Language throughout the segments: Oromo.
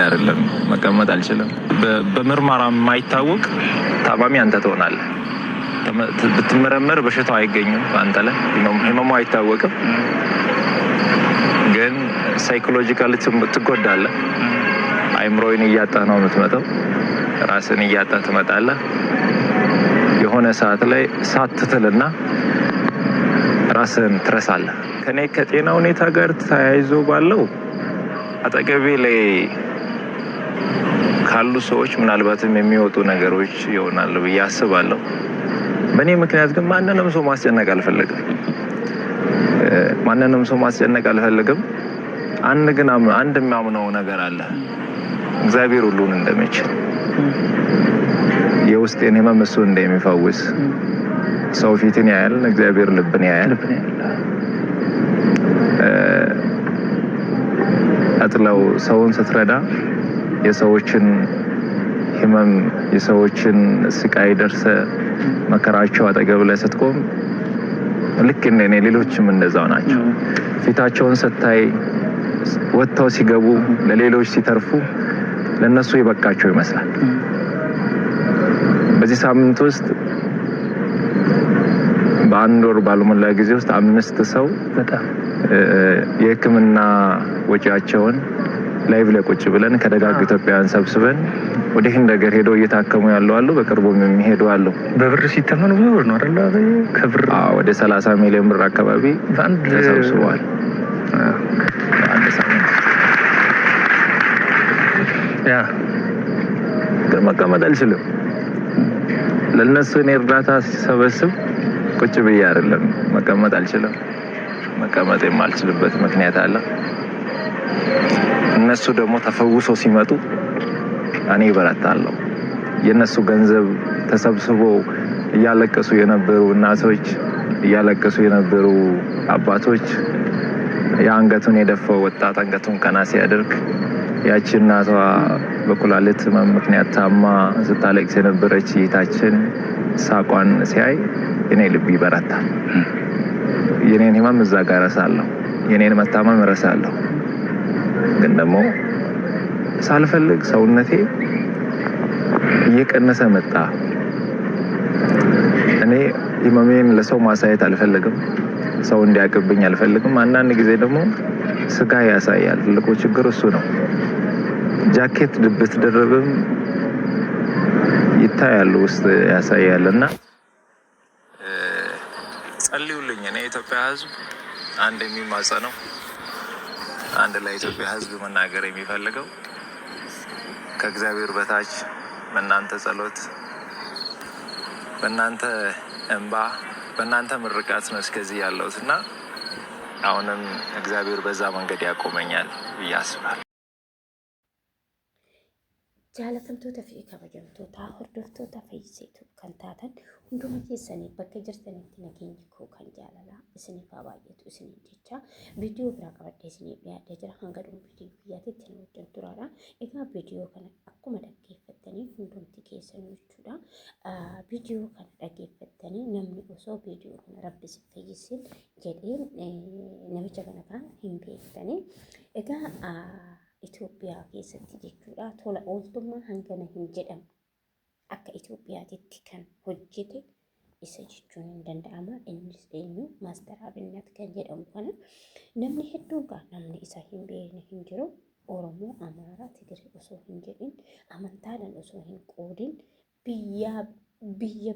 አይደለም መቀመጥ አልችልም። በምርመራ የማይታወቅ ታማሚ አንተ ትሆናለህ። ብትመረመር በሽታው አይገኝም አንተ ላይ ህመሙ አይታወቅም፣ ግን ሳይኮሎጂካሊ ትጎዳለህ። አይምሮዬን እያጣ ነው የምትመጣው፣ ራስን እያጣ ትመጣለህ። የሆነ ሰዓት ላይ ሳትትልና ራስን ትረሳለህ። ከኔ ከጤና ሁኔታ ጋር ተያይዞ ባለው አጠገቤ ላይ ካሉ ሰዎች ምናልባትም የሚወጡ ነገሮች ይሆናሉ ብዬ አስባለሁ። በእኔ ምክንያት ግን ማንንም ሰው ማስጨነቅ አልፈልግም። አንድ የሚያምነው ነገር አለ፣ እግዚአብሔር ሁሉን እንደሚችል፣ የውስጤን ህመም እሱ እንደሚፈውስ። ሰው ፊትን ያያል፣ እግዚአብሔር ልብን ያያል። አጥለው ሰውን ስትረዳ የሰዎችን ህመም የሰዎችን ስቃይ ደርሰ መከራቸው አጠገብ ላይ ስትቆም ልክ እንደኔ ሌሎችም እንደዛው ናቸው። ፊታቸውን ስታይ ወጥተው ሲገቡ ለሌሎች ሲተርፉ ለነሱ የበቃቸው ይመስላል። በዚህ ሳምንት ውስጥ በአንድ ወር ባልሞላ ጊዜ ውስጥ 5 ሰው የህክምና ወጪያቸውን ላይቭ ላይ ቁጭ ብለን ከደጋግ ኢትዮጵያውያን ሰብስበን ወደ ህንድ ሀገር ሄደው እየታከሙ ያለው አሉ። በቅርቡም የሚሄዱ አሉ። በብር ሲተመኑ ብዙ ብር ነው አይደል? ከብር ወደ 30 ሚሊዮን ብር አካባቢ ተሰብስበዋል። አንድ ሳምንት ግን መቀመጥ አልችልም። ለነሱ እኔ እርዳታ ሲሰበስብ ቁጭ ብዬ አይደለም መቀመጥ አልችልም። መቀመጥ የማልችልበት ምክንያት አለ። እነሱ ደግሞ ተፈውሰው ሲመጡ እኔ እበረታለሁ። የነሱ ገንዘብ ተሰብስቦ እያለቀሱ የነበሩ እናቶች፣ እያለቀሱ የነበሩ አባቶች፣ የአንገቱን የደፋው ወጣት አንገቱን ቀና ሲያደርግ ያቺ እናቷ በኩላሊት ህመም ምክንያት ታማ ስታለቅስ የነበረች እህታችን ሳቋን ሲያይ እኔ ልብ ይበረታል። የኔን ህመም እዛ ጋር እረሳለሁ፣ የኔን መታመም እረሳለሁ። ግን ደግሞ ሳልፈልግ ሰውነቴ እየቀነሰ መጣ። እኔ ህመሜን ለሰው ማሳየት አልፈልግም፣ ሰው እንዲያቅብኝ አልፈልግም። አንዳንድ ጊዜ ደግሞ ስጋ ያሳያል። ትልቁ ችግር እሱ ነው። ጃኬት ብትደርብም ይታያል፣ ውስጥ ያሳያልና ጸልዩልኝ። እኔ የኢትዮጵያ ህዝብ አንድ የሚማጸነው አንድ ለኢትዮጵያ ህዝብ መናገር የሚፈልገው ከእግዚአብሔር በታች በእናንተ ጸሎት፣ በእናንተ እንባ፣ በእናንተ ምርቃት ነው እስከዚህ ያለሁት እና አሁንም እግዚአብሔር በዛ መንገድ ያቆመኛል ብዬ አስባለሁ። Jaalatamtoota fi kabajamtoota hordoftoota Feesbuuk kan taatan hunduma keessanii bakka jirtanitti nageenyi koo kan jaalalaa isiniif haa baay'atu isiniin jecha viidiyoo biraa qabadhee isiniif dhiyaadhee jira. Hanga dhumaa viidiyoo biyyaatitti nu wajjin turaadha. Egaa viidiyoo kana akkuma dhaggeeffattanii hundumti keessan jechuudha. Viidiyoo kana dhaggeeffattanii namni osoo viidiyoo kana rabbi si fayyisin jedhee namicha kana kan hin beektanii. Egaa Itoophiyaa keessatti jechuudha tola ooltummaa hangana hin jedhamu akka Itoophiyaatti kan hojjete isa jechuun hin danda'ama. Innis eenyu Maaster Abinnat kan jedhamu kana namni hedduun namni isa hin beekne hin jiru. Oromoo, Amaaraa, Tigiree osoo hin jedhin amantaadhaan osoo hin qoodin biyya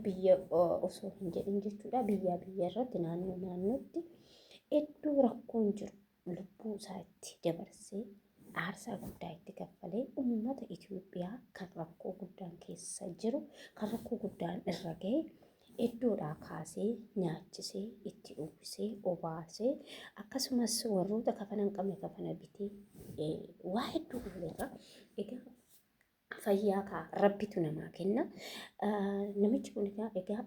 osoo hin jedhin jechuudha. Biyya irratti naannoo naannootti hedduu rakkoon jiru lubbuu isaa itti dabarsee aarsaa guddaa itti kaffalee uummata Itoophiyaa kan rakkoo guddaan keessa jiru kan rakkoo guddaan irra gahe iddoodhaa kaasee nyaachisee itti uwwisee obaasee akkasumas warroota kafana hin qabne kafana bitee waa hedduu uumeera. Egaa fayyaa rabbitu namaa kenna. Namichi kun egaa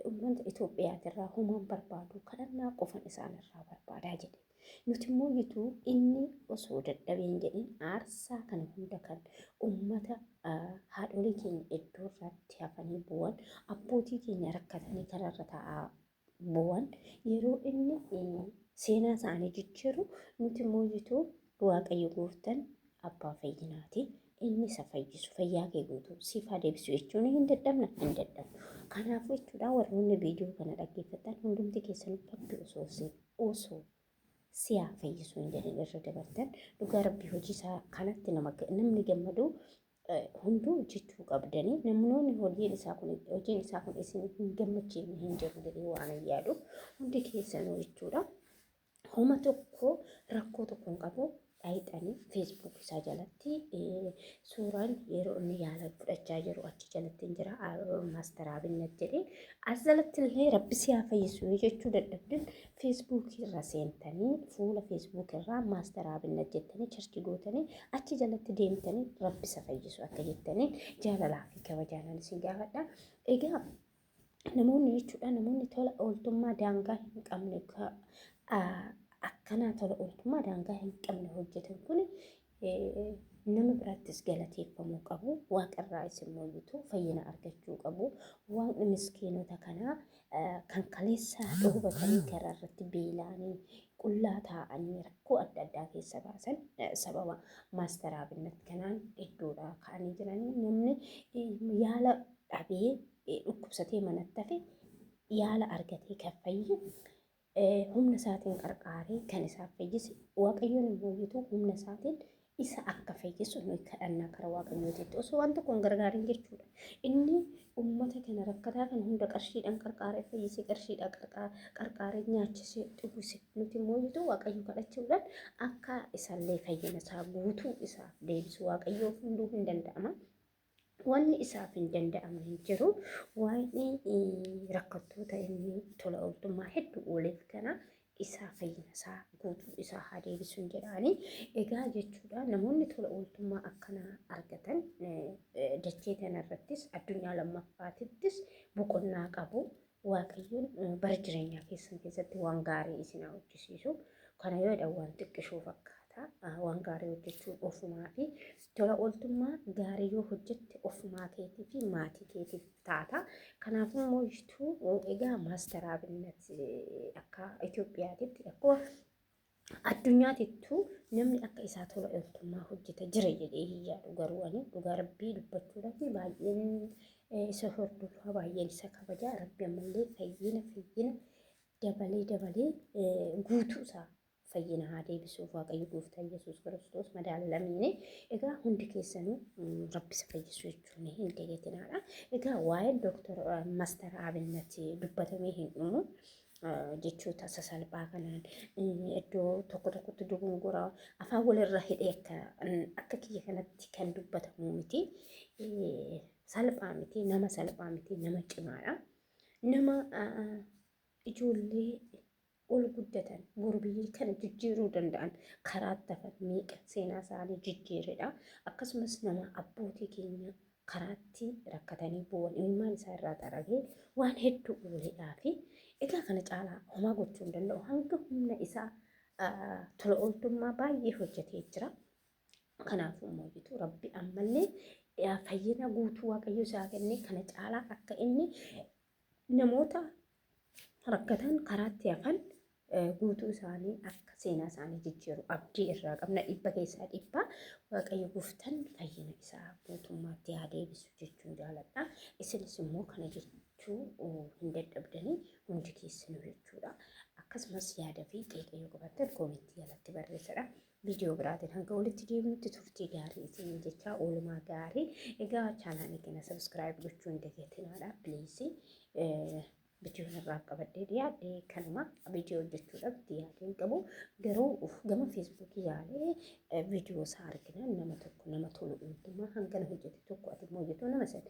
uummata Itoophiyaatirraa homaan barbaadu kadhannaa qofan isaanirraa barbaadaa jedhe. Nuti immoo yituu inni osoo dadhabeen jedhin aarsaa kana hunda kan uummata haadholii keenya iddoo irratti hafanii bu'an abbootii keenya rakkatanii kanarra taa'aa bu'an yeroo inni seenaa isaanii jijjiiru nuti immoo yituu waaqayyo gooftaan abbaa fayyinaati. Inni isa fayyisu fayyaa kee guutuu siif deebisu jechuun hin dadhabna hin dadhabnu. Kanaafuu jechuudha warroonni viidiyoo kana dhaggeeffatan hundumti keessanuu rabbi osoo siyaa fayyisuu hin jedhin irra dabartan dhugaa rabbii hojii isaa kanatti namni gammadu hunduu hojjechuu qabdanii namoonni hojiin isaa kun isin hin gammachiifne hin jiru jedhee waan yaadu hundi keessanuu jechuudha. Homa tokko rakkoo tokko hin qabu. Dhaayixanii feesbuuk isaa jalatti suuraan yeroo inni yaala fudhachaa jiru achi jalatti hin jira maasteraa binnat jedhee as jalatti illee rabbi siyaa fayyisuu jechuu dadhabdan feesbuuk irra seentanii fuula feesbuuk irraa maasteraa binnat jettanii charchi gootanii achi jalatti deemtanii rabbi isa fayyisu akka jettanii jaalalaa fi kabajaanan isin gaafadha. Egaa namoonni jechuudha namoonni tola ooltummaa daangaa hin qabne akkanaa tola ooltummaa daangaa hin qabne hojjetan kun nama biraattis galateeffamuu qabu. Waaqarraa isin mul'itu fayyina argachuu qabu. Waaqni miskiinota kanaa kan kaleessaa dhoobatanii karaa irratti beelaanii qullaa taa'anii rakkoo adda addaa keessa baasan sababa maasteraa binnat kanaan iddoodhaa ka'anii jiranii namni yaala dhabee dhukkubsatee manatti hafe yaala argatee kan fayyu humna isaatiin qarqaaree kan isaaf fayyise waaqayyoon immoo humna isaatiin isa akka fayyisu nuyi kadhannaa kara waaqayyootiitti osoo waan tokkoon gargaarin jechuudha. Inni uummata kana rakkataa kan hunda qarshiidhaan qarqaaree fayyise qarshiidhaan qarqaaree nyaachisee dhuguse nuti immoo waaqayyo kadhachuudhaan akka isallee fayyina isaa guutuu isaaf deebisu waaqayyoof hunduu hin danda'ama. Wanni isaaf hin danda'amne hin jiru. Waa'ee rakkattoota inni tola ooltummaa hedduu ooleef kana isaa fayyina isaa guutuu isaa haa deebisuun jedhaanii egaa jechuudha namoonni tola ooltummaa akkanaa argatan dachee kanarrattis addunyaa lammaffaatittis boqonnaa qabu. Waaqayyoon bara jireenyaa keessatti waan gaarii isin hojjisiisu kana yoo waan xiqqishuu fakkaata. Waan gaarii hojjechuun ofumaa fi tola ooltummaa gaarii yoo hojjette ofumaa keetii fi maatii keetiif taata. Kanaafuu immoo ishtuu egaa maasteraa binnat akka Itoophiyaatitti akkuma addunyaatittuu namni akka isaa tola ooltummaa hojjeta jira jedhee hin yaadu. Garuu ani dhugaa rabbii dubbachuudhaaf baay'een isa hordofaa baay'een isa kabajaa rabbi ammallee fayyina dabalee guutuu isaa fayyina haa deebisuuf waaqayyo gooftaa Yesuus Kiristoos madaalamiini. Egaa hundi keessanuu rabbi isa fayyisu jechuun hin deegatinaadha. Egaa waa'ee dooktor maasteraa binnat dubbatamee hin dhumu jechoota sasalphaa kanaan iddoo tokkotti dogongora afaan walirra hidhee akka kiyya kanatti kan dubbatamu miti. Salphaa miti nama salphaa miti nama cimaadha. Nama ijoollee ol guddatan boru biyya kana jijjiiruu danda'an karaa tafan meeqa seenaa isaanii jijjiiredha. Akkasumas nama abbootii keenya karaatti rakkatanii bu'an ilmaan isaa irraa xaragee waan hedduu ooledhaa fi egaa kana caalaa homaa gochuu hin danda'u hanga humna isaa tola ooltummaa baay'ee hojjetee jira. Kanaafuu immoo rabbi ammallee fayyina guutuu waaqayyo isaa kennee kana caalaa akka inni namoota rakkatan karaatti hafan guutuu isaanii akka seenaa isaanii jijjiiru abdii irraa qabna. Dhibba keessaa dhibba waaqayyo gooftaan fayyina isaa guutummaatti haa deebisu jechuun jaaladha. Isinis immoo kana jechuu hin dadhabdanii hundi keessanuu jechuudha. Akkasumas yaada fi qeeqee qabattan koomentii jalatti barreessaa. Viidiyoo biraatiin hanga walitti deebinutti turtii gaarii isin jechaa oolmaa gaarii. Egaa chaanaanii kana sabskiraayib gochuu hin dagatinaadha. Pileesii viidiyoo irraa qabadhee dhiyaadhe kanuma viidiyoo hojjechuudhaaf dhiyaadheen qabu. Garuu gama feesbuukii yaalee viidiyoo isaa argina nama tolu ooltummaa hangana hojjete tokko ati immoo hojjetu nama san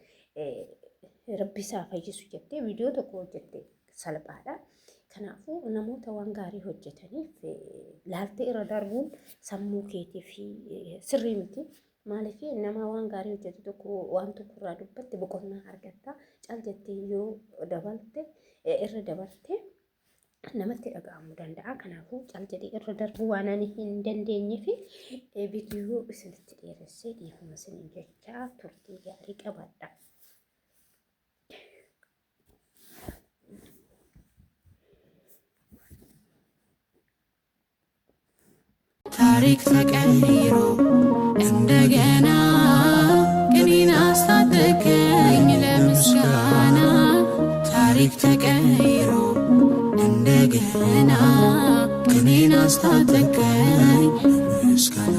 rabbi isaa fayyisu jettee viidiyoo tokko hojjette salphaadha. Kanaafuu namoota waan gaarii hojjetaniif laaltee irra darbuun sammuu keetiif sirrii miti. Maaliif nama waan gaarii hojjetu tokko waan tokko irraa dubbatte boqonnaa argatta. Caal jettee yoo dabalte irra dabarte namatti dhaga'amuu danda'a. Kanaafuu caal jedhee irra darbuu waan ani hin dandeenye fi viidiyoo isinitti dheeressee dhiifama isiniin jechaa turtii gaarii qabaadha. ታሪክ ተቀይሮ እንደገና ቅኔን አስታጠቀኝ ለምስጋና ታሪክ ተቀይሮ እንደገና ቅኔን አስታጠቀኝ ምስጋና